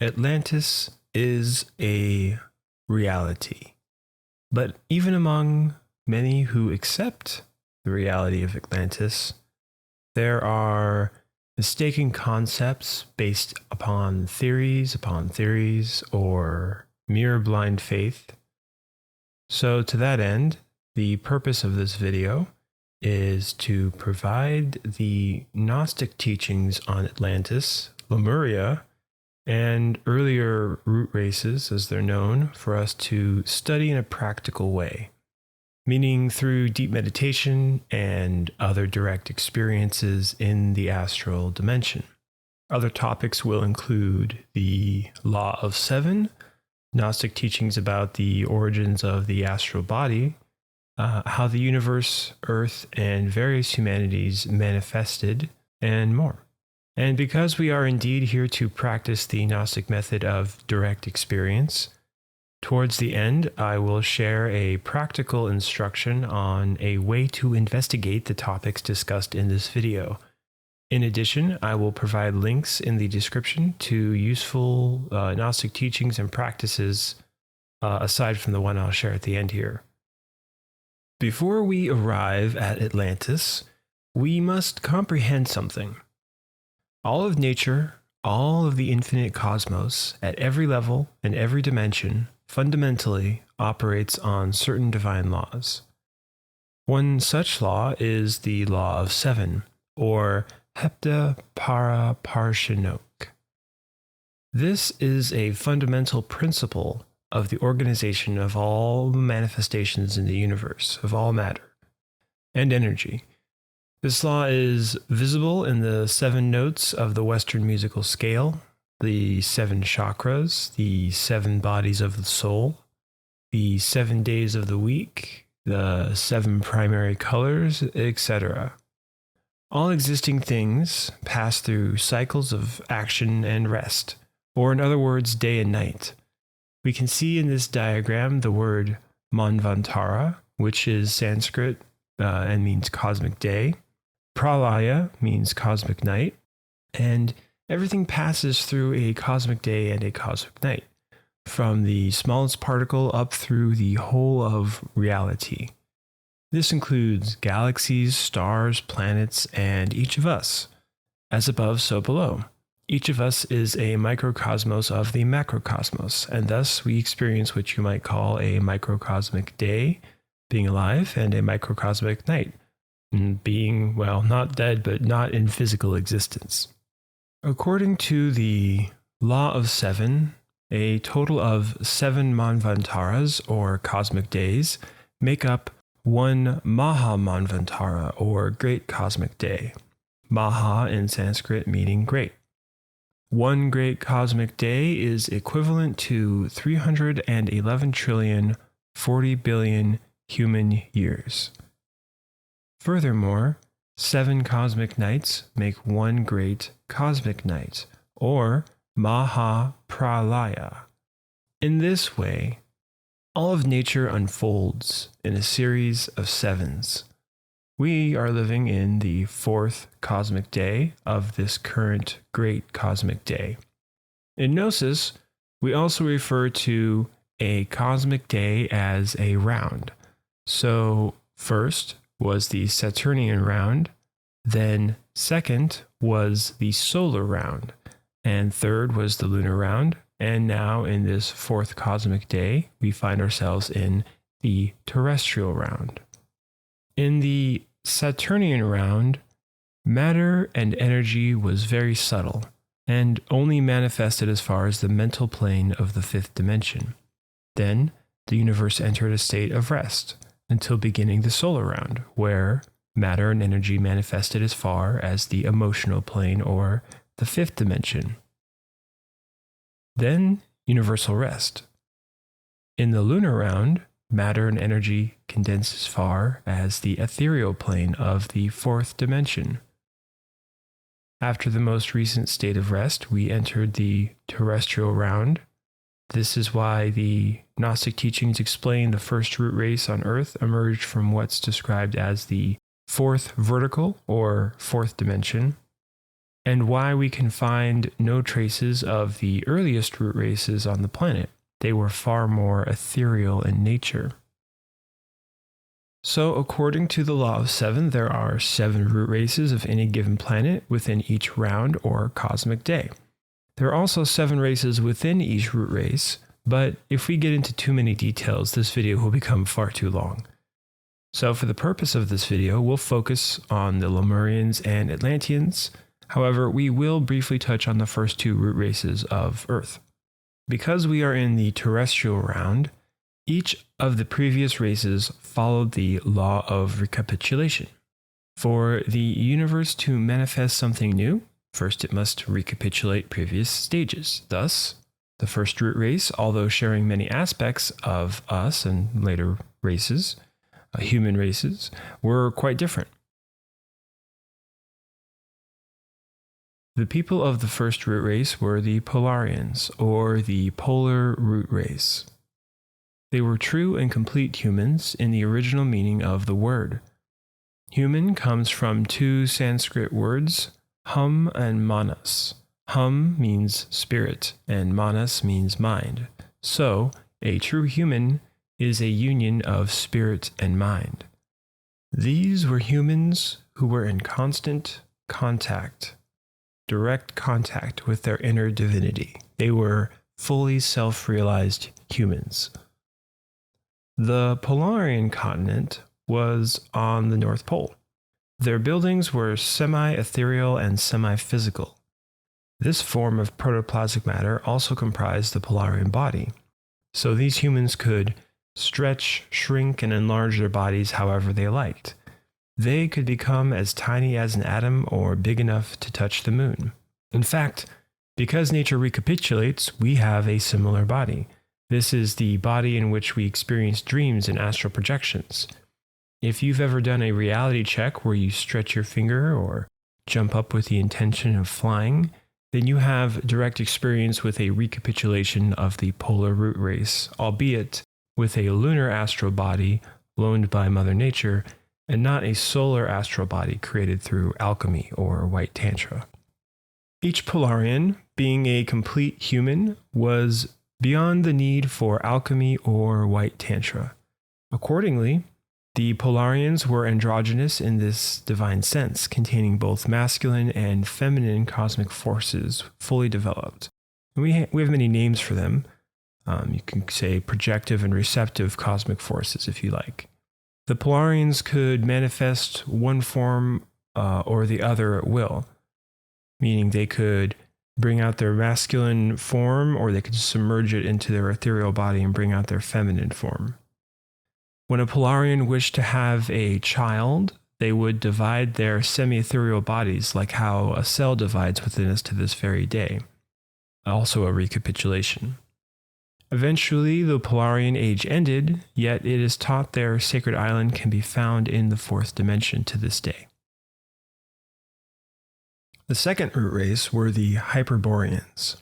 Atlantis is a reality, but even among many who accept the reality of Atlantis, there are mistaken concepts based upon theories, or mere blind faith. So to that end, the purpose of this video is to provide the gnostic teachings on Atlantis, Lemuria, and earlier root races, as they're known, for us to study in a practical way, meaning through deep meditation and other direct experiences in the astral dimension. Other topics will include the Law of Seven, Gnostic teachings about the origins of the astral body, how the universe, Earth, and various humanities manifested, and more. And because we are indeed here to practice the Gnostic method of direct experience, towards the end, I will share a practical instruction on a way to investigate the topics discussed in this video. In addition, I will provide links in the description to useful Gnostic teachings and practices, aside from the one I'll share at the end here. Before we arrive at Atlantis, we must comprehend something. All of nature, all of the infinite cosmos, at every level and every dimension, fundamentally operates on certain divine laws. One such law is the Law of Seven, or Hepta Para Parshinok. This is a fundamental principle of the organization of all the manifestations in the universe, of all matter and energy. This law is visible in the 7 notes of the Western musical scale, the 7 chakras, the 7 bodies of the soul, the 7 days of the week, the 7 primary colors, etc. All existing things pass through cycles of action and rest, or in other words, day and night. We can see in this diagram the word Manvantara, which is Sanskrit and means cosmic day. Pralaya means cosmic night, and everything passes through a cosmic day and a cosmic night, from the smallest particle up through the whole of reality. This includes galaxies, stars, planets, and each of us. As above, so below. Each of us is a microcosmos of the macrocosmos, and thus we experience what you might call a microcosmic day, being alive, and a microcosmic night, being, well, not dead, but not in physical existence. According to the Law of Seven, a total of 7 Manvantaras, or cosmic days, make up one Maha Manvantara, or great cosmic day. Maha in Sanskrit meaning great. One great cosmic day is equivalent to 311 trillion 40 billion human years. Furthermore, 7 cosmic nights make one great cosmic night, or Maha Pralaya. In this way, all of nature unfolds in a series of sevens. We are living in the 4th cosmic day of this current great cosmic day. In Gnosis, we also refer to a cosmic day as a round. So, first was the Saturnian round, then second was the solar round, and third was the lunar round, and now in this 4th cosmic day, we find ourselves in the terrestrial round. In the Saturnian round, matter and energy was very subtle, and only manifested as far as the mental plane of the 5th dimension. Then, the universe entered a state of rest, until beginning the solar round, where matter and energy manifested as far as the emotional plane, or the 5th dimension. Then, universal rest. In the lunar round, matter and energy condense as far as the ethereal plane of the 4th dimension. After the most recent state of rest, we entered the terrestrial round. This is why the Gnostic teachings explain the first root race on Earth emerged from what's described as the 4th vertical, or 4th dimension. and why we can find no traces of the earliest root races on the planet. They were far more ethereal in nature. So, according to the law of 7, there are 7 root races of any given planet within each round or cosmic day. There are also 7 races within each root race, but if we get into too many details, this video will become far too long. So, for the purpose of this video, we'll focus on the Lemurians and Atlanteans. However, we will briefly touch on the first 2 root races of Earth. Because we are in the terrestrial round, each of the previous races followed the law of recapitulation. For the universe to manifest something new, first it must recapitulate previous stages. Thus, the first root race, although sharing many aspects of us and later races, human races, were quite different. The people of the first root race were the Polarians, or the polar root race. They were true and complete humans in the original meaning of the word. Human comes from 2 Sanskrit words, hum and manas. Hum means spirit, and manas means mind. So, a true human is a union of spirit and mind. These were humans who were in constant contact, direct contact with their inner divinity. They were fully self-realized humans. The Polarian continent was on the North Pole. Their buildings were semi-ethereal and semi-physical. This form of protoplasmic matter also comprised the Polarian body. So these humans could stretch, shrink, and enlarge their bodies however they liked. They could become as tiny as an atom or big enough to touch the moon. In fact, because nature recapitulates, we have a similar body. This is the body in which we experience dreams and astral projections. If you've ever done a reality check where you stretch your finger or jump up with the intention of flying, then you have direct experience with a recapitulation of the polar root race, albeit with a lunar astral body loaned by Mother Nature, and not a solar astral body created through alchemy or white tantra. Each Polarian, being a complete human, was beyond the need for alchemy or white tantra. Accordingly, the Polarians were androgynous in this divine sense, containing both masculine and feminine cosmic forces fully developed. And we have many names for them. You can say projective and receptive cosmic forces if you like. The Polarians could manifest one form or the other at will, meaning they could bring out their masculine form, or they could submerge it into their ethereal body and bring out their feminine form. When a Polarian wished to have a child, they would divide their semi-ethereal bodies like how a cell divides within us to this very day. Also a recapitulation. Eventually, the Polarian age ended, yet it is taught their sacred island can be found in the 4th dimension to this day. The second root race were the Hyperboreans.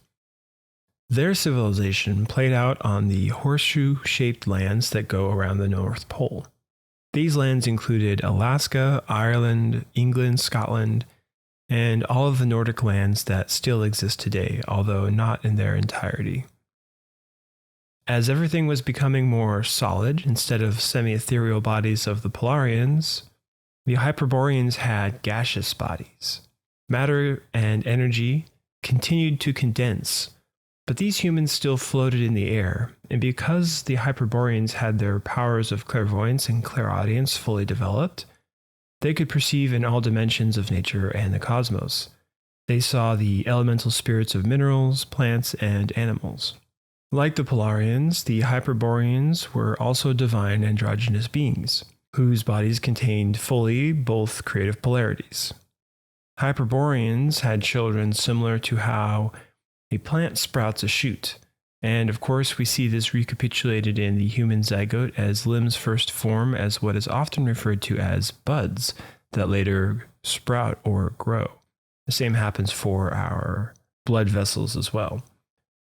Their civilization played out on the horseshoe-shaped lands that go around the North Pole. These lands included Alaska, Ireland, England, Scotland, and all of the Nordic lands that still exist today, although not in their entirety. As everything was becoming more solid instead of semi-ethereal bodies of the Polarians, the Hyperboreans had gaseous bodies. Matter and energy continued to condense, but these humans still floated in the air, and because the Hyperboreans had their powers of clairvoyance and clairaudience fully developed, they could perceive in all dimensions of nature and the cosmos. They saw the elemental spirits of minerals, plants, and animals. Like the Polarians, the Hyperboreans were also divine androgynous beings, whose bodies contained fully both creative polarities. Hyperboreans had children similar to how a plant sprouts a shoot, and of course we see this recapitulated in the human zygote as limbs first form as what is often referred to as buds that later sprout or grow. The same happens for our blood vessels as well.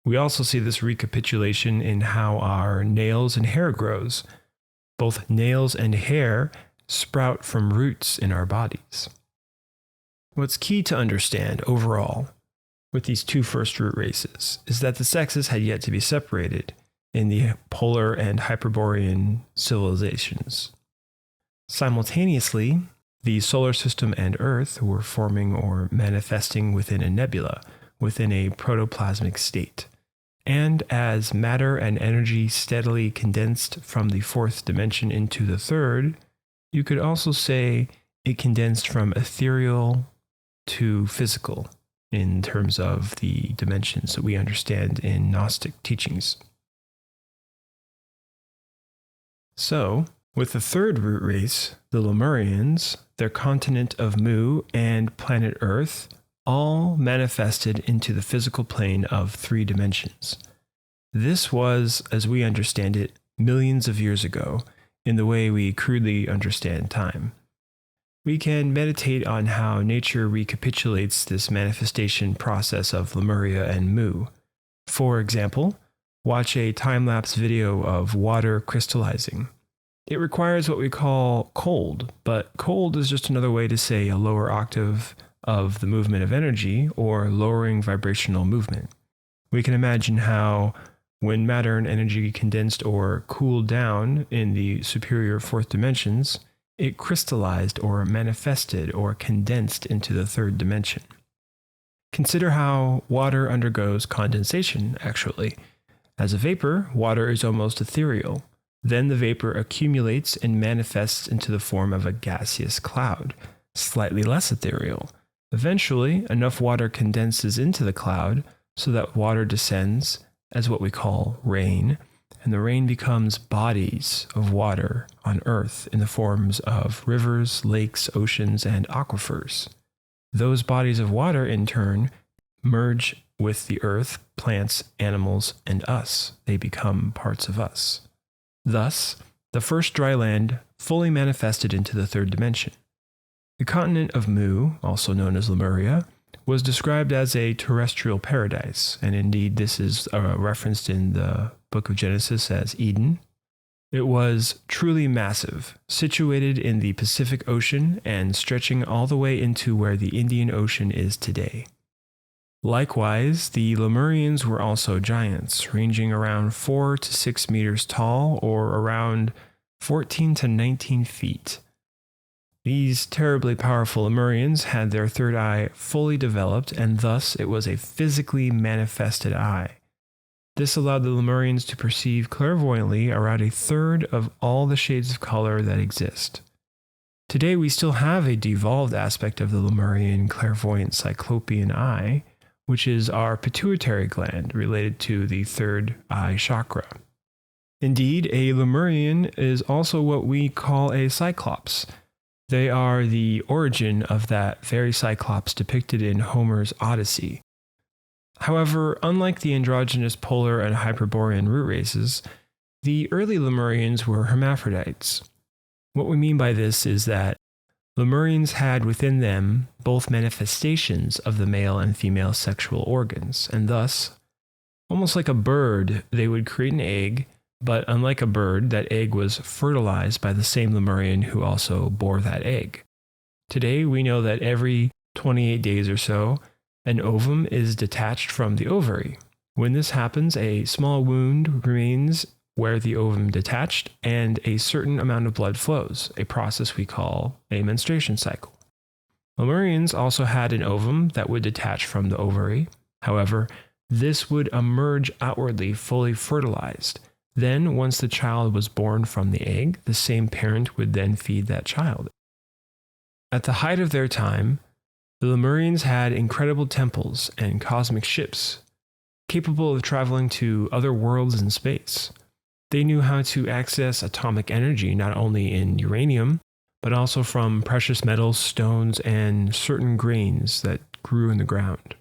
We also see this recapitulation in how our nails and hair grows. Both nails and hair sprout from roots in our bodies. What's key to understand overall with these two first root races is that the sexes had yet to be separated in the polar and Hyperborean civilizations. Simultaneously, the solar system and Earth were forming or manifesting within a nebula, within a protoplasmic state. And as matter and energy steadily condensed from the fourth dimension into the third, you could also say it condensed from ethereal to physical in terms of the dimensions that we understand in Gnostic teachings. So, with the third root race, the Lemurians, their continent of Mu and planet Earth all manifested into the physical plane of 3 dimensions. This was, as we understand it, millions of years ago, in the way we crudely understand time. We can meditate on how nature recapitulates this manifestation process of Lemuria and Mu. For example, watch a time-lapse video of water crystallizing. It requires what we call cold, but cold is just another way to say a lower octave of the movement of energy or lowering vibrational movement. We can imagine how when matter and energy condensed or cooled down in the superior fourth dimensions, it crystallized or manifested or condensed into the third dimension. Consider how water undergoes condensation, actually. As a vapor, water is almost ethereal. Then the vapor accumulates and manifests into the form of a gaseous cloud, slightly less ethereal. Eventually, enough water condenses into the cloud so that water descends as what we call rain, and the rain becomes bodies of water on Earth in the forms of rivers, lakes, oceans, and aquifers. Those bodies of water, in turn, merge with the Earth, plants, animals, and us. They become parts of us. Thus, the first dry land fully manifested into the third dimension. The continent of Mu, also known as Lemuria, was described as a terrestrial paradise, and indeed this is referenced in the book of Genesis as Eden. It was truly massive, situated in the Pacific Ocean and stretching all the way into where the Indian Ocean is today. Likewise, the Lemurians were also giants, ranging around 4 to 6 meters tall or around 14 to 19 feet. These terribly powerful Lemurians had their third eye fully developed, and thus it was a physically manifested eye. This allowed the Lemurians to perceive clairvoyantly around a third of all the shades of color that exist. Today we still have a devolved aspect of the Lemurian clairvoyant cyclopean eye, which is our pituitary gland related to the third eye chakra. Indeed, a Lemurian is also what we call a cyclops. They are the origin of that very cyclops depicted in Homer's Odyssey. However, unlike the androgynous polar and Hyperborean root races, the early Lemurians were hermaphrodites. What we mean by this is that Lemurians had within them both manifestations of the male and female sexual organs, and thus, almost like a bird, they would create an egg, but unlike a bird, that egg was fertilized by the same Lemurian who also bore that egg. Today, we know that every 28 days or so, an ovum is detached from the ovary. When this happens, a small wound remains where the ovum detached, and a certain amount of blood flows, a process we call a menstruation cycle. Lemurians also had an ovum that would detach from the ovary. However, this would emerge outwardly fully fertilized. Then, once the child was born from the egg, the same parent would then feed that child. At the height of their time, the Lemurians had incredible temples and cosmic ships, capable of traveling to other worlds in space. They knew how to access atomic energy not only in uranium, but also from precious metals, stones, and certain grains that grew in the ground.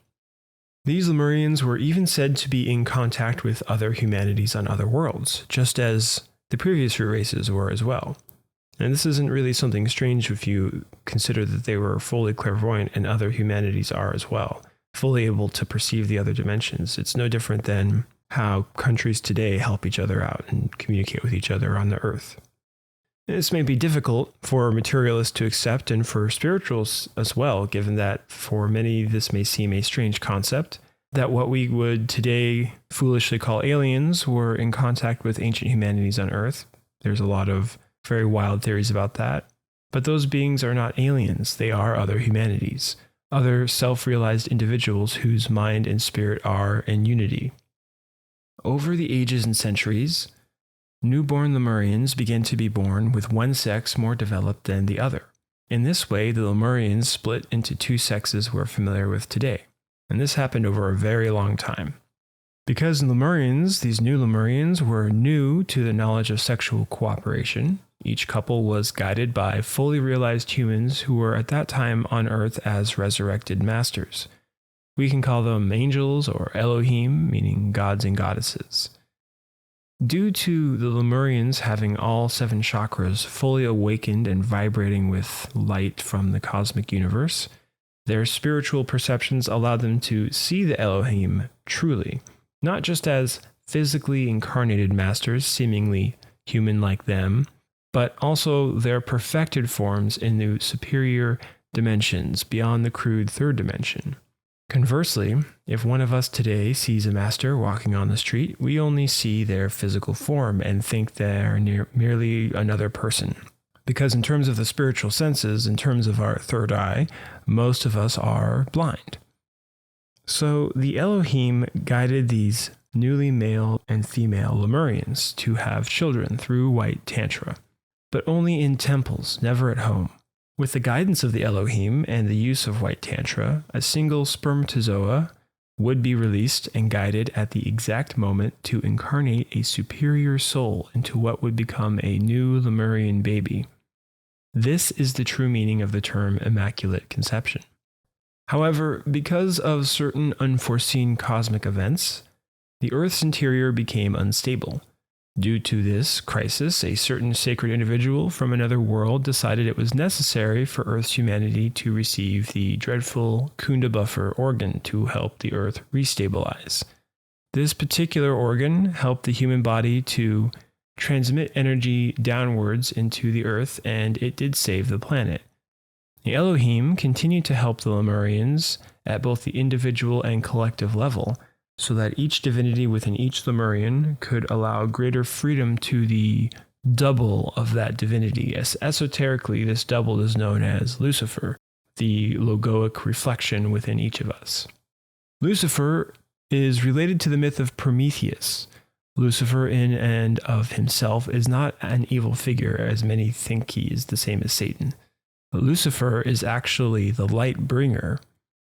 These Lemurians were even said to be in contact with other humanities on other worlds, just as the previous root races were as well. And this isn't really something strange if you consider that they were fully clairvoyant and other humanities are as well, fully able to perceive the other dimensions. It's no different than how countries today help each other out and communicate with each other on the Earth. This may be difficult for materialists to accept and for spirituals as well, given that for many this may seem a strange concept, that what we would today foolishly call aliens were in contact with ancient humanities on Earth. There's a lot of very wild theories about that. But those beings are not aliens, they are other humanities, other self-realized individuals whose mind and spirit are in unity. Over the ages and centuries, newborn Lemurians began to be born with one sex more developed than the other. In this way, the Lemurians split into two sexes we're familiar with today, and this happened over a very long time. Because Lemurians, these new Lemurians, were new to the knowledge of sexual cooperation, each couple was guided by fully realized humans who were at that time on Earth as resurrected masters. We can call them angels or Elohim, meaning gods and goddesses. Due to the Lemurians having all 7 chakras fully awakened and vibrating with light from the cosmic universe, their spiritual perceptions allowed them to see the Elohim truly, not just as physically incarnated masters, seemingly human like them, but also their perfected forms in the superior dimensions beyond the crude 3rd dimension. Conversely, if one of us today sees a master walking on the street, we only see their physical form and think they're merely another person. Because in terms of the spiritual senses, in terms of our 3rd eye, most of us are blind. So the Elohim guided these newly male and female Lemurians to have children through white tantra, but only in temples, never at home. With the guidance of the Elohim and the use of white tantra, a single spermatozoa would be released and guided at the exact moment to incarnate a superior soul into what would become a new Lemurian baby. This is the true meaning of the term Immaculate Conception. However, because of certain unforeseen cosmic events, the Earth's interior became unstable. Due to this crisis, a certain sacred individual from another world decided it was necessary for Earth's humanity to receive the dreadful Kunda buffer organ to help the Earth restabilize. This particular organ helped the human body to transmit energy downwards into the Earth, and it did save the planet. The Elohim continued to help the Lemurians at both the individual and collective level, so that each divinity within each Lemurian could allow greater freedom to the double of that divinity. As esoterically, this double is known as Lucifer, the logoic reflection within each of us. Lucifer is related to the myth of Prometheus. Lucifer in and of himself is not an evil figure, as many think he is the same as Satan. But Lucifer is actually the light bringer,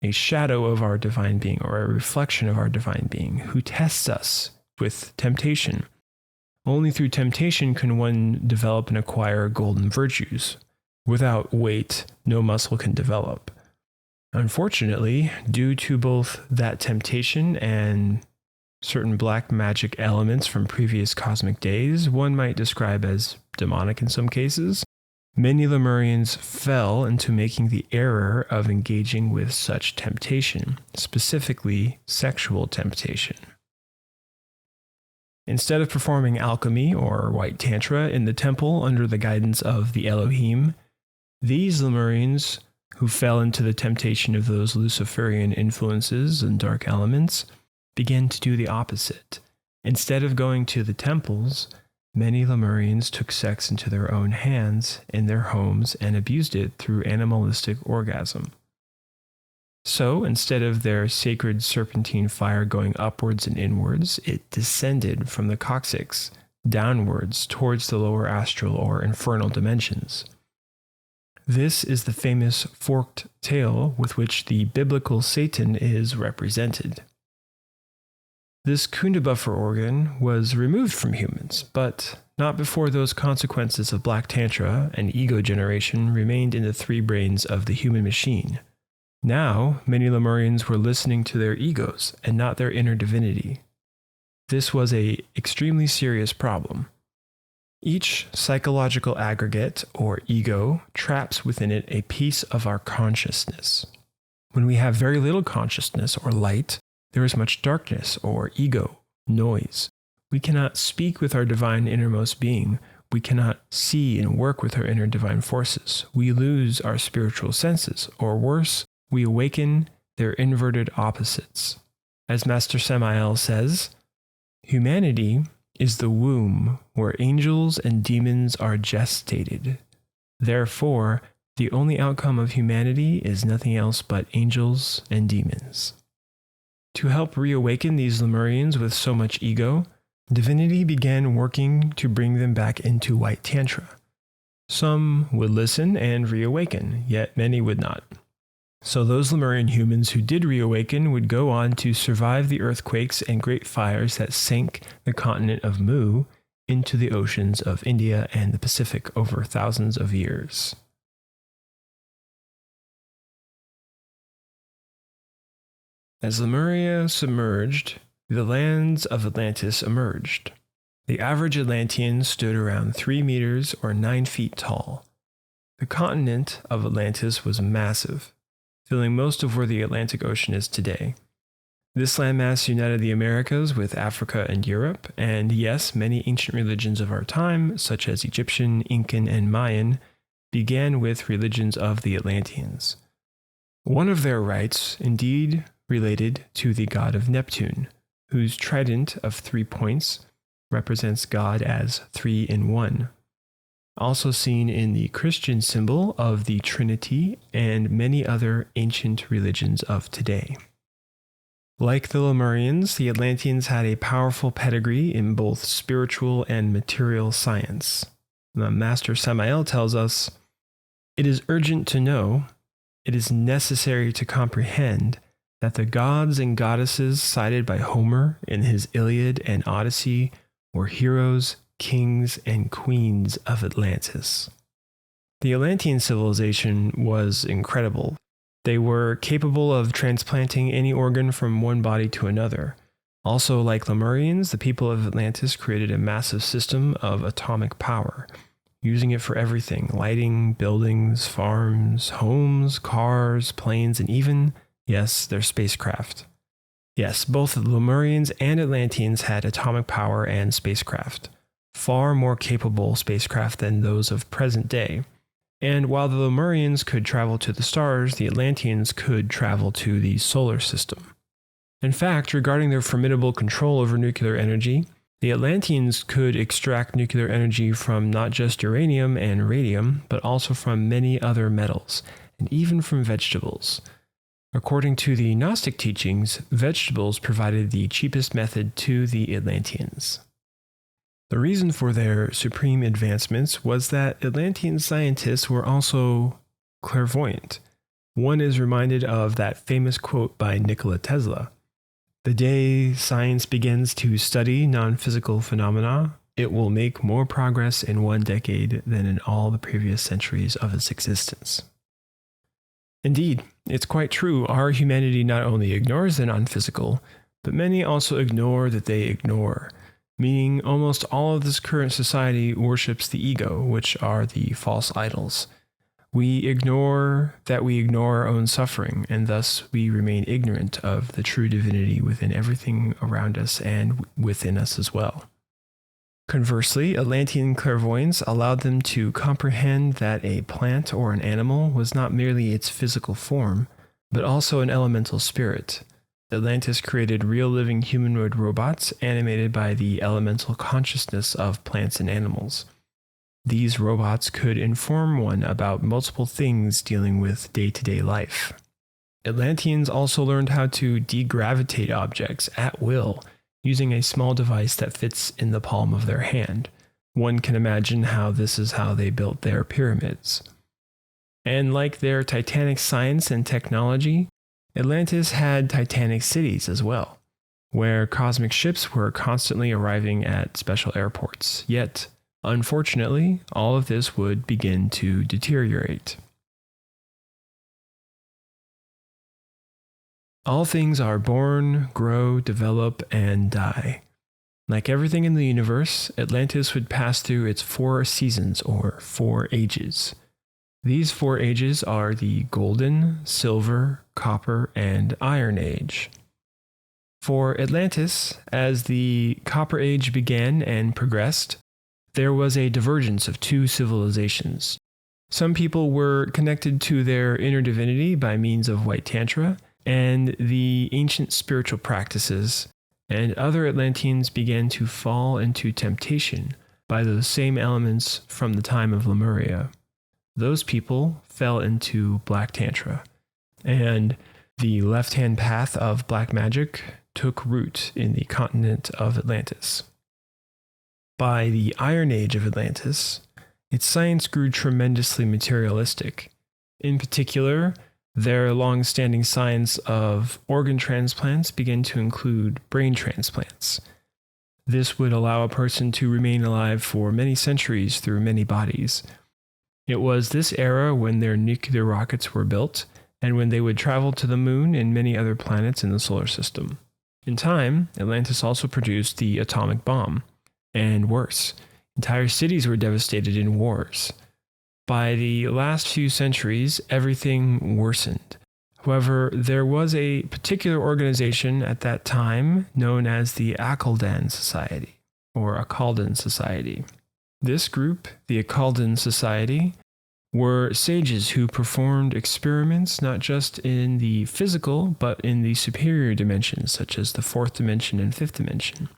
a shadow of our divine being, or a reflection of our divine being, who tests us with temptation. Only through temptation can one develop and acquire golden virtues. Without weight, no muscle can develop. Unfortunately, due to both that temptation and certain black magic elements from previous cosmic days, one might describe as demonic in some cases, many Lemurians fell into making the error of engaging with such temptation, specifically sexual temptation. Instead of performing alchemy or white tantra in the temple under the guidance of the Elohim, these Lemurians, who fell into the temptation of those Luciferian influences and dark elements, began to do the opposite. Instead of going to the temples, many Lemurians took sex into their own hands in their homes and abused it through animalistic orgasm. So, instead of their sacred serpentine fire going upwards and inwards, it descended from the coccyx downwards towards the lower astral or infernal dimensions. This is the famous forked tail with which the biblical Satan is represented. This Kunda buffer organ was removed from humans, but not before those consequences of Black Tantra and ego generation remained in the 3 brains of the human machine. Now, many Lemurians were listening to their egos and not their inner divinity. This was an extremely serious problem. Each psychological aggregate, or ego, traps within it a piece of our consciousness. When we have very little consciousness or light, there is much darkness or ego, noise. We cannot speak with our divine innermost being we cannot see and work with our inner divine forces. We lose our spiritual senses, or worse, we awaken their inverted opposites. As Master Samael says, humanity is the womb where angels and demons are gestated. Therefore, the only outcome of humanity is nothing else but angels and demons. To help reawaken these Lemurians with so much ego, divinity began working to bring them back into white tantra. Some would listen and reawaken, yet many would not. So those Lemurian humans who did reawaken would go on to survive the earthquakes and great fires that sank the continent of Mu into the oceans of India and the Pacific over thousands of years. As Lemuria submerged, the lands of Atlantis emerged. The average Atlantean stood around 3 meters or 9 feet tall. The continent of Atlantis was massive, filling most of where the Atlantic Ocean is today. This landmass united the Americas with Africa and Europe, and yes, many ancient religions of our time, such as Egyptian, Incan, and Mayan, began with religions of the Atlanteans. One of their rites, indeed, related to the god of Neptune, whose trident of 3 points represents God as 3 in 1. Also seen in the Christian symbol of the Trinity and many other ancient religions of today. Like the Lemurians, the Atlanteans had a powerful pedigree in both spiritual and material science. The Master Samael tells us, "It is urgent to know, it is necessary to comprehend, that the gods and goddesses cited by Homer in his Iliad and Odyssey were heroes, kings, and queens of Atlantis." The Atlantean civilization was incredible. They were capable of transplanting any organ from one body to another. Also, like Lemurians, the people of Atlantis created a massive system of atomic power, using it for everything: lighting, buildings, farms, homes, cars, planes, and even, yes, their spacecraft. Yes, both the Lemurians and Atlanteans had atomic power and spacecraft, far more capable spacecraft than those of present day. And while the Lemurians could travel to the stars, the Atlanteans could travel to the solar system. In fact, regarding their formidable control over nuclear energy, the Atlanteans could extract nuclear energy from not just uranium and radium, but also from many other metals, and even from vegetables. According to the Gnostic teachings, vegetables provided the cheapest method to the Atlanteans. The reason for their supreme advancements was that Atlantean scientists were also clairvoyant. One is reminded of that famous quote by Nikola Tesla: "The day science begins to study non-physical phenomena, it will make more progress in 1 decade than in all the previous centuries of its existence." Indeed, it's quite true. Our humanity not only ignores the non-physical, but many also ignore that they ignore, meaning almost all of this current society worships the ego, which are the false idols. We ignore that we ignore our own suffering, and thus we remain ignorant of the true divinity within everything around us and within us as well. Conversely, Atlantean clairvoyance allowed them to comprehend that a plant or an animal was not merely its physical form, but also an elemental spirit. Atlantis created real living humanoid robots animated by the elemental consciousness of plants and animals. These robots could inform one about multiple things dealing with day-to-day life. Atlanteans also learned how to degravitate objects at will, using a small device that fits in the palm of their hand. One can imagine how this is how they built their pyramids. And like their titanic science and technology, Atlantis had titanic cities as well, where cosmic ships were constantly arriving at special airports. Yet, unfortunately, all of this would begin to deteriorate. All things are born, grow, develop, and die. Like everything in the universe, Atlantis would pass through its 4 seasons, or 4 ages. These 4 ages are the Golden, Silver, Copper, and Iron Age. For Atlantis, as the Copper Age began and progressed, there was a divergence of two civilizations. Some people were connected to their inner divinity by means of white tantra and the ancient spiritual practices, and other Atlanteans began to fall into temptation by those same elements from the time of Lemuria. Those people fell into black tantra, and the left-hand path of black magic took root in the continent of Atlantis. By the Iron Age of Atlantis, its science grew tremendously materialistic. In particular, their long-standing science of organ transplants began to include brain transplants. This would allow a person to remain alive for many centuries through many bodies. It was this era when their nuclear rockets were built, and when they would travel to the moon and many other planets in the solar system. In time, Atlantis also produced the atomic bomb, and worse, entire cities were devastated in wars. By the last few centuries, everything worsened. However, there was a particular organization at that time known as the Akhaldan Society, or Akhaldan Society. This group, the Akhaldan Society, were sages who performed experiments not just in the physical, but in the superior dimensions, such as the fourth dimension and fifth dimension.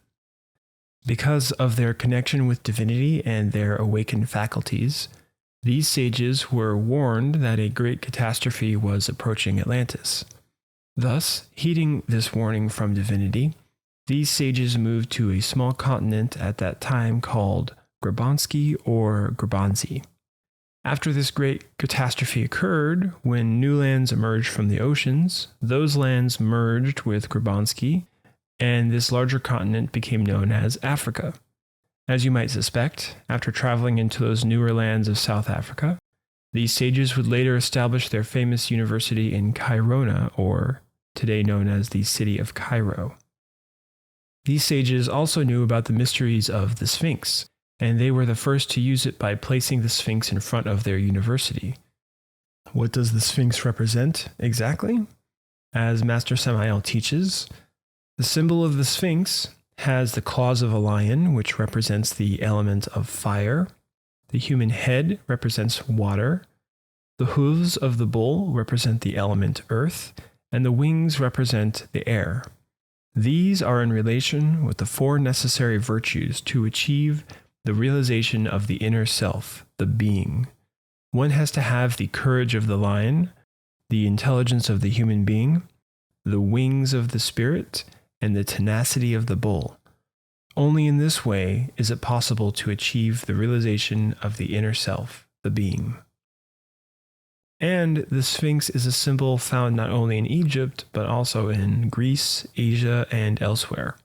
Because of their connection with divinity and their awakened faculties, these sages were warned that a great catastrophe was approaching Atlantis. Thus, heeding this warning from divinity, these sages moved to a small continent at that time called Grabansky or Grabanzi. After this great catastrophe occurred, when new lands emerged from the oceans, those lands merged with Grabansky, and this larger continent became known as Africa. As you might suspect, after traveling into those newer lands of South Africa, these sages would later establish their famous university in Cairona, or today known as the city of Cairo. These sages also knew about the mysteries of the Sphinx, and they were the first to use it by placing the Sphinx in front of their university. What does the Sphinx represent exactly? As Master Samael teaches, the symbol of the Sphinx has the claws of a lion, which represents the element of fire. The human head represents water. The hooves of the bull represent the element earth, and the wings represent the air. These are in relation with the four necessary virtues to achieve the realization of the inner self, the being. One has to have the courage of the lion, the intelligence of the human being, the wings of the spirit, and the tenacity of the bull. Only in this way is it possible to achieve the realization of the inner self, the being. And the Sphinx is a symbol found not only in Egypt, but also in Greece, Asia, and elsewhere.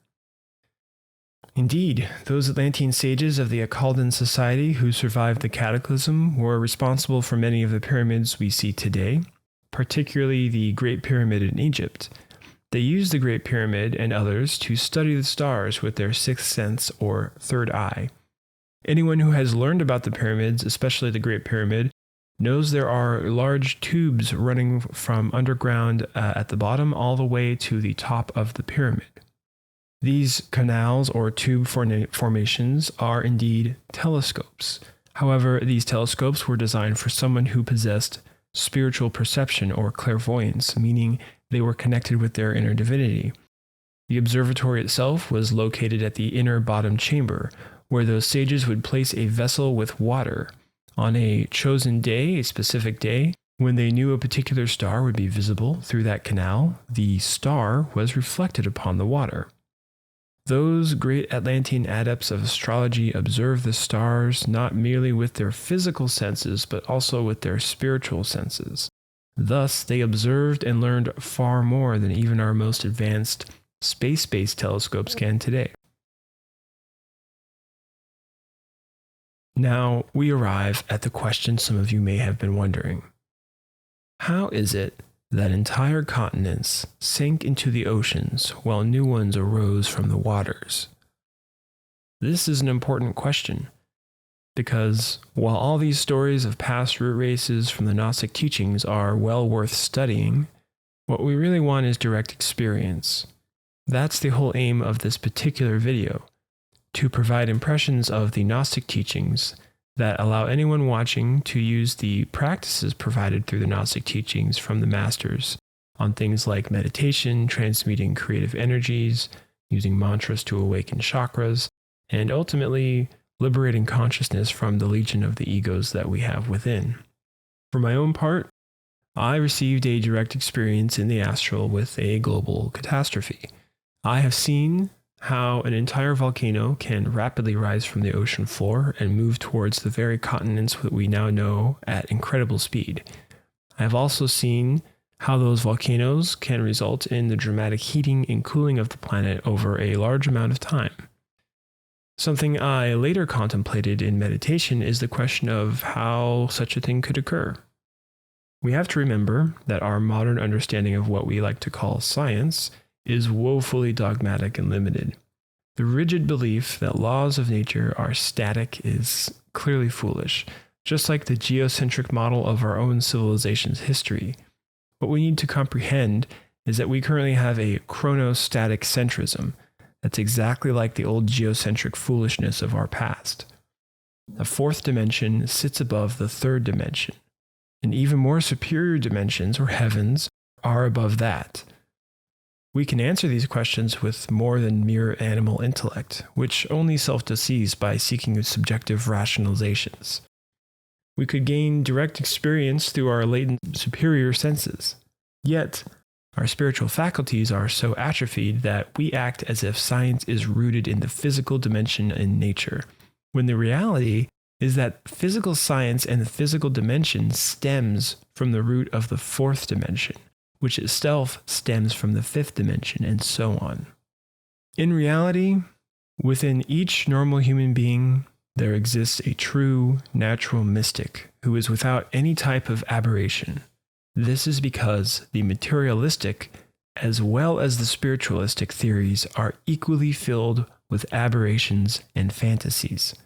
Indeed, those Atlantean sages of the Akhaldan Society who survived the cataclysm were responsible for many of the pyramids we see today, particularly the Great Pyramid in Egypt. They used the Great Pyramid and others to study the stars with their sixth sense or third eye. Anyone who has learned about the pyramids, especially the Great Pyramid, knows there are large tubes running from underground at the bottom all the way to the top of the pyramid. These canals or tube formations are indeed telescopes. However, these telescopes were designed for someone who possessed spiritual perception or clairvoyance, meaning they were connected with their inner divinity. The observatory itself was located at the inner bottom chamber, where those sages would place a vessel with water. On a chosen day, a specific day, when they knew a particular star would be visible through that canal, the star was reflected upon the water. Those great Atlantean adepts of astrology observed the stars not merely with their physical senses, but also with their spiritual senses. Thus, they observed and learned far more than even our most advanced space-based telescopes can today. Now, we arrive at the question some of you may have been wondering. How is it that entire continents sank into the oceans while new ones arose from the waters? This is an important question, because while all these stories of past root races from the Gnostic teachings are well worth studying, what we really want is direct experience. That's the whole aim of this particular video, to provide impressions of the Gnostic teachings that allow anyone watching to use the practices provided through the Gnostic teachings from the masters on things like meditation, transmuting creative energies, using mantras to awaken chakras, and ultimately liberating consciousness from the legion of the egos that we have within. For my own part, I received a direct experience in the astral with a global catastrophe. I have seen how an entire volcano can rapidly rise from the ocean floor and move towards the very continents that we now know at incredible speed. I have also seen how those volcanoes can result in the dramatic heating and cooling of the planet over a large amount of time. Something I later contemplated in meditation is the question of how such a thing could occur. We have to remember that our modern understanding of what we like to call science is woefully dogmatic and limited. The rigid belief that laws of nature are static is clearly foolish, just like the geocentric model of our own civilization's history. What we need to comprehend is that we currently have a chronostatic centrism that's exactly like the old geocentric foolishness of our past. The fourth dimension sits above the third dimension, and even more superior dimensions, or heavens, are above that. We can answer these questions with more than mere animal intellect, which only self-deceives by seeking subjective rationalizations. We could gain direct experience through our latent superior senses. Yet, our spiritual faculties are so atrophied that we act as if science is rooted in the physical dimension in nature, when the reality is that physical science and the physical dimension stems from the root of the fourth dimension, which itself stems from the fifth dimension, and so on. In reality, within each normal human being, there exists a true, natural mystic who is without any type of aberration. This is because the materialistic as well as the spiritualistic theories are equally filled with aberrations and fantasies.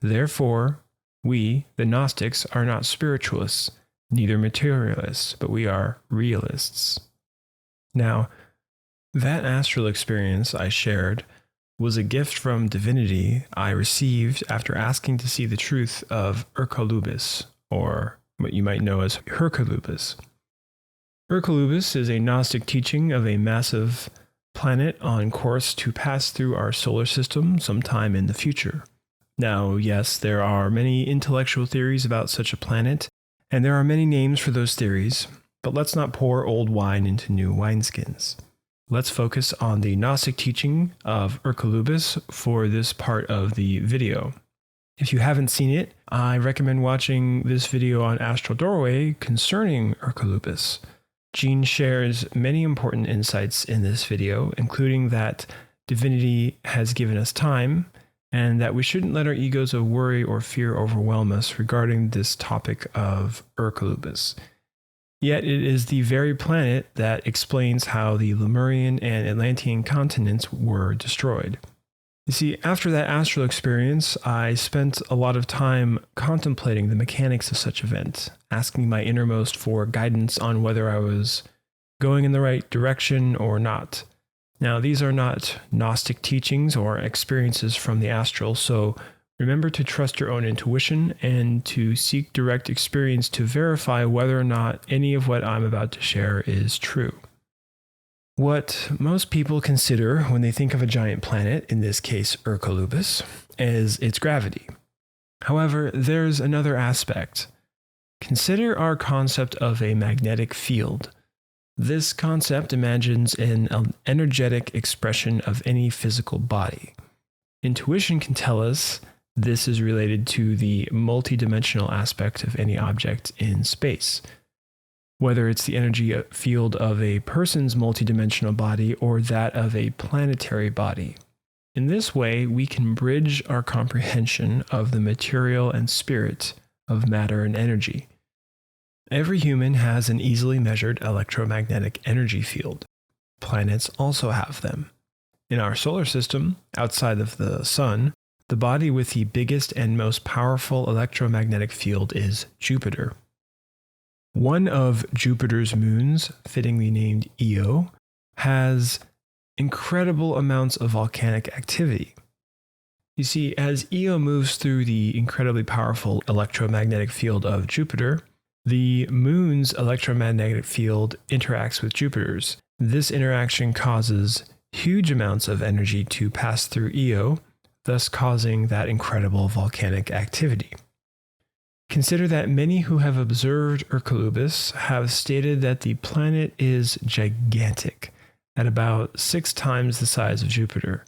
Therefore, we, the Gnostics, are not spiritualists, neither materialists, but we are realists. Now, that astral experience I shared was a gift from divinity I received after asking to see the truth of Urkalubis, or what you might know as Herkulubis. Herkulubis is a Gnostic teaching of a massive planet on course to pass through our solar system sometime in the future. Now, yes, there are many intellectual theories about such a planet, and there are many names for those theories, but let's not pour old wine into new wineskins. Let's focus on the Gnostic teaching of Herkulubis for this part of the video. If you haven't seen it, I recommend watching this video on Astral Doorway concerning Herkulubis. Jean shares many important insights in this video, including that divinity has given us time, and that we shouldn't let our egos of worry or fear overwhelm us regarding this topic of Herkulubis. Yet it is the very planet that explains how the Lemurian and Atlantean continents were destroyed. You see, after that astral experience, I spent a lot of time contemplating the mechanics of such event, asking my innermost for guidance on whether I was going in the right direction or not. Now, these are not Gnostic teachings or experiences from the astral, so remember to trust your own intuition and to seek direct experience to verify whether or not any of what I'm about to share is true. What most people consider when they think of a giant planet, in this case Herkulubis, is its gravity. However, there's another aspect. Consider our concept of a magnetic field. This concept imagines an energetic expression of any physical body. Intuition can tell us this is related to the multidimensional aspect of any object in space, whether it's the energy field of a person's multidimensional body or that of a planetary body. In this way, we can bridge our comprehension of the material and spirit of matter and energy. Every human has an easily measured electromagnetic energy field. Planets also have them. In our solar system, outside of the sun, the body with the biggest and most powerful electromagnetic field is Jupiter. One of Jupiter's moons, fittingly named Io, has incredible amounts of volcanic activity. You see, as Io moves through the incredibly powerful electromagnetic field of Jupiter, the moon's electromagnetic field interacts with Jupiter's. This interaction causes huge amounts of energy to pass through Io, thus causing that incredible volcanic activity. Consider that many who have observed Hercolubus have stated that the planet is gigantic, at about 6 times the size of Jupiter.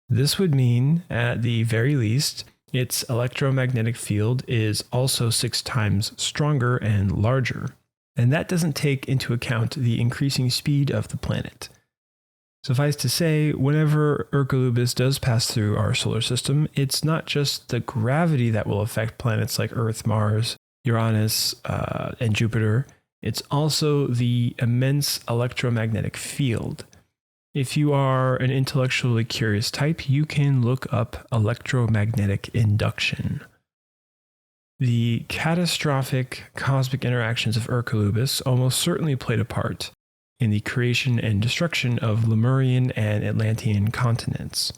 This would mean, at the very least, its electromagnetic field is also 6 times stronger and larger, and that doesn't take into account the increasing speed of the planet. Suffice to say, whenever Hercolubus does pass through our solar system, it's not just the gravity that will affect planets like Earth, Mars, Uranus, and Jupiter, it's also the immense electromagnetic field. If you are an intellectually curious type, you can look up electromagnetic induction. The catastrophic cosmic interactions of Hercolubus almost certainly played a part in the creation and destruction of Lemurian and Atlantean continents.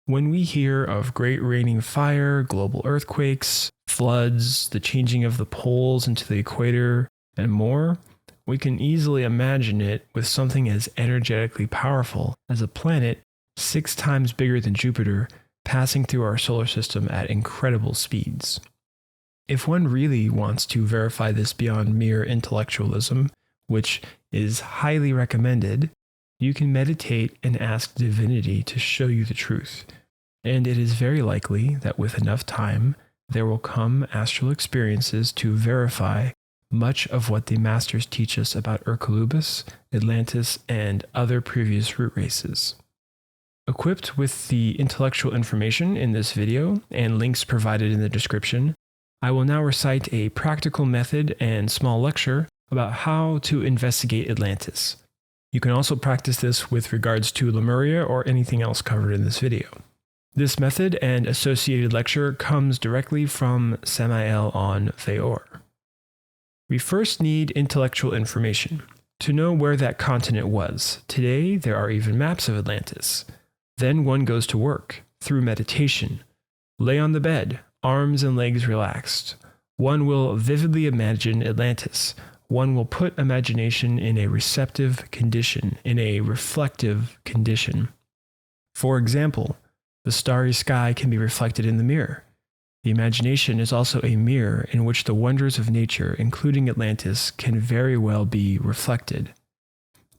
When we hear of great raining fire, global earthquakes, floods, the changing of the poles into the equator, and more, we can easily imagine it with something as energetically powerful as a planet 6 times bigger than Jupiter passing through our solar system at incredible speeds. If one really wants to verify this beyond mere intellectualism, which is highly recommended, you can meditate and ask divinity to show you the truth. And it is very likely that with enough time, there will come astral experiences to verify much of what the masters teach us about Hercolubus, Atlantis, and other previous root races. Equipped with the intellectual information in this video and links provided in the description, I will now recite a practical method and small lecture about how to investigate Atlantis. You can also practice this with regards to Lemuria or anything else covered in this video. This method and associated lecture comes directly from Samael Aun Weor. We first need intellectual information to know where that continent was. Today, there are even maps of Atlantis. Then one goes to work, through meditation. Lay on the bed, arms and legs relaxed. One will vividly imagine Atlantis. One will put imagination in a receptive condition, in a reflective condition. For example, the starry sky can be reflected in the mirror. The imagination is also a mirror in which the wonders of nature, including Atlantis, can very well be reflected.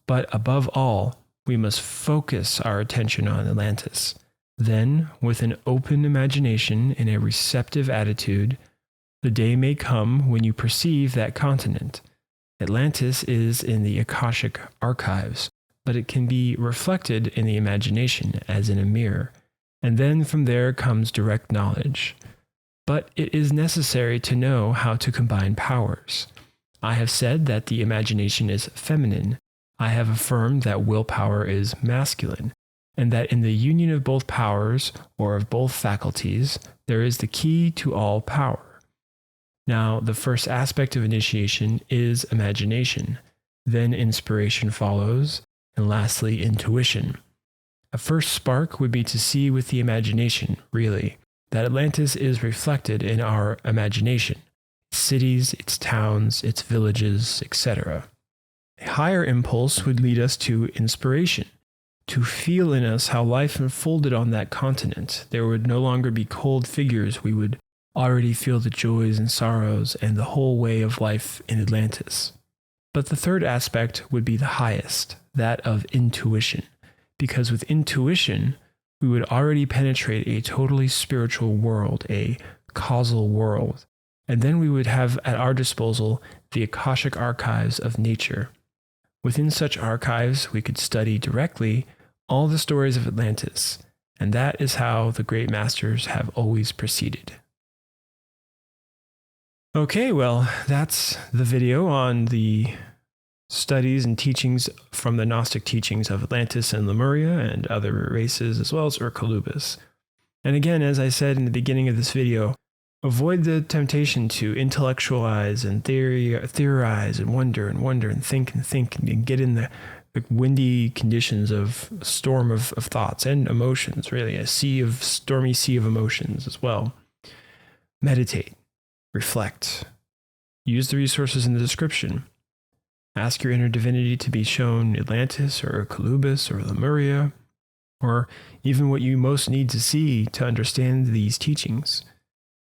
But above all, we must focus our attention on Atlantis. Then, with an open imagination and a receptive attitude, the day may come when you perceive that continent. Atlantis is in the Akashic archives, but it can be reflected in the imagination as in a mirror, and then from there comes direct knowledge. But it is necessary to know how to combine powers. I have said that the imagination is feminine. I have affirmed that willpower is masculine, and that in the union of both powers, or of both faculties, there is the key to all power. Now, the first aspect of initiation is imagination, then inspiration follows, and lastly, intuition. A first spark would be to see with the imagination, really, that Atlantis is reflected in our imagination, its cities, its towns, its villages, etc. A higher impulse would lead us to inspiration, to feel in us how life unfolded on that continent. There would no longer be cold figures. We would already feel the joys and sorrows and the whole way of life in Atlantis. But the third aspect would be the highest, that of intuition, because with intuition, we would already penetrate a totally spiritual world, a causal world, and then we would have at our disposal the Akashic archives of nature. Within such archives, we could study directly all the stories of Atlantis, and that is how the great masters have always proceeded. Okay, well, that's the video on the studies and teachings from the Gnostic teachings of Atlantis and Lemuria and other races, as well as Hercolubus. And again, as I said in the beginning of this video, avoid the temptation to intellectualize and theorize and wonder and think and get in the like windy conditions of a storm of thoughts and emotions, really, a stormy sea of emotions as well. Meditate, reflect, use the resources in the description. Ask your inner divinity to be shown Atlantis or Columbus or Lemuria, or even what you most need to see to understand these teachings.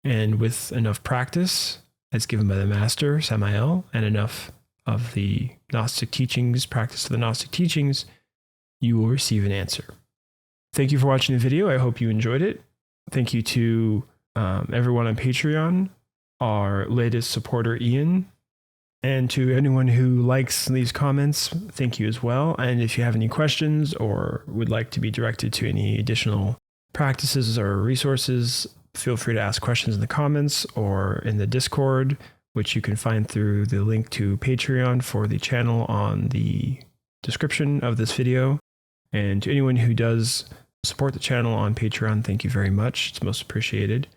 And with enough practice, as given by the master, Samael, and enough of the Gnostic teachings, practice of the Gnostic teachings, you will receive an answer. Thank you for watching the video. I hope you enjoyed it. Thank you to everyone on Patreon, our latest supporter, Ian, and to anyone who likes and leaves comments, thank you as well. And if you have any questions or would like to be directed to any additional practices or resources, feel free to ask questions in the comments or in the Discord, which you can find through the link to Patreon for the channel on the description of this video. And to anyone who does support the channel on Patreon, thank you very much. It's most appreciated.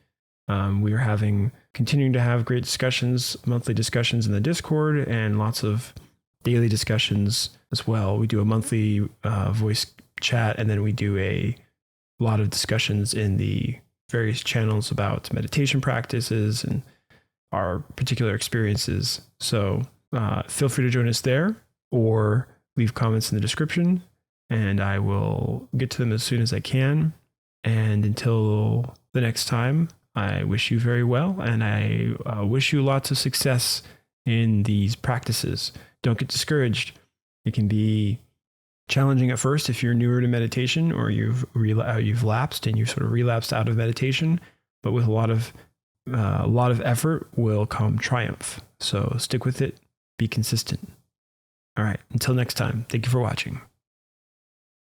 We are continuing to have great discussions, monthly discussions in the Discord, and lots of daily discussions as well. We do a monthly voice chat, and then we do a lot of discussions in the various channels about meditation practices and our particular experiences. So feel free to join us there or leave comments in the description, and I will get to them as soon as I can. And until the next time, I wish you very well, and I wish you lots of success in these practices. Don't get discouraged. It can be challenging at first if you're newer to meditation, or you've lapsed and you've sort of relapsed out of meditation, but with a lot of effort will come triumph. So stick with it, be consistent. All right, until next time, thank you for watching.